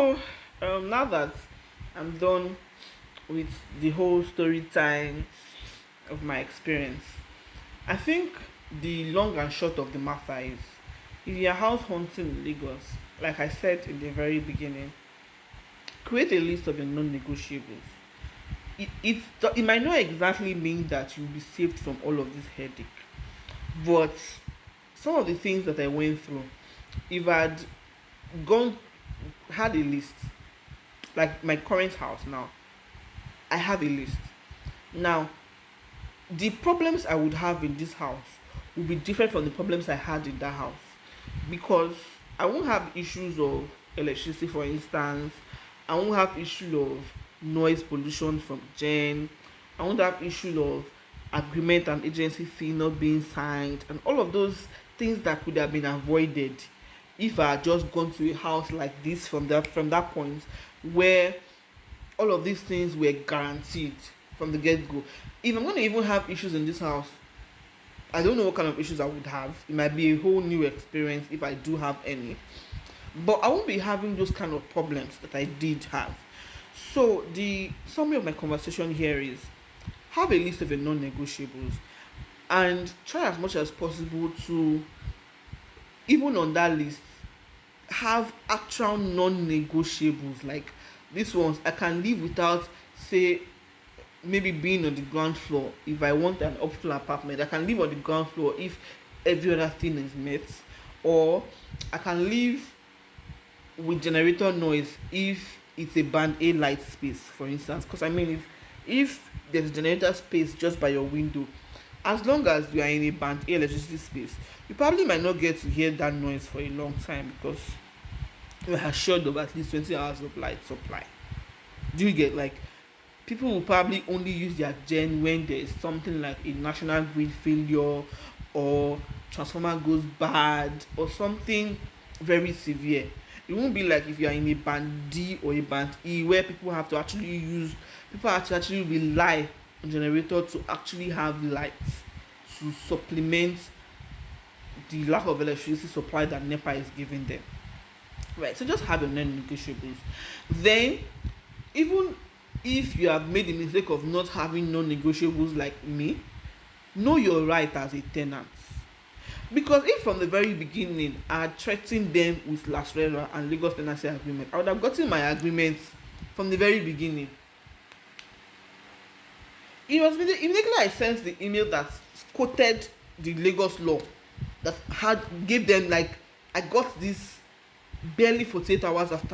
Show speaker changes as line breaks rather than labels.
So, now that I'm done with the whole story time of my experience, I think the long and short of the matter is, if you're house hunting in Lagos, like I said in the very beginning, create a list of your non-negotiables. It might not exactly mean that you'll be saved from all of this headache, but some of the things that I went through, if I'd gone had a list, like my current house now, I have a list. Now, the problems I would have in this house will be different from the problems I had in that house, because I won't have issues of electricity, for instance. I won't have issue of noise pollution from gen. I won't have issue of agreement and agency fee not being signed, and all of those things that could have been avoided if I had just gone to a house like this from that point, where all of these things were guaranteed from the get-go. If I'm going to even have issues in this house, I don't know what kind of issues I would have. It might be a whole new experience if I do have any, but I won't be having those kind of problems that I did have. So the summary of my conversation here is, have a list of your non-negotiables and try as much as possible to, even on that list, have actual non-negotiables. Like, these ones I can live without, say, maybe being on the ground floor. If I want an upfloor apartment, I can live on the ground floor if every other thing is met. Or I can live with generator noise if it's a band A light space, for instance. Because I mean, if there's generator space just by your window, as long as you are in a band A electricity space, you probably might not get to hear that noise for a long time, because you're assured of at least 20 hours of light supply. Do you get, like, people will probably only use their gen when there is something like a national grid failure, or transformer goes bad, or something very severe. It won't be like if you are in a band D or a band E, where people actually rely on generator to actually have lights to supplement the lack of electricity supply that NEPA is giving them. Right, so just have your non-negotiables. Then, even if you have made the mistake of not having non-negotiables like me, know your right as a tenant. Because if from the very beginning I had threatened them with LASRERA and Lagos Tenancy Agreement, I would have gotten my agreement from the very beginning. It was immediately I sent the email that quoted the Lagos law, that had gave them, like, I got this barely 48 hours after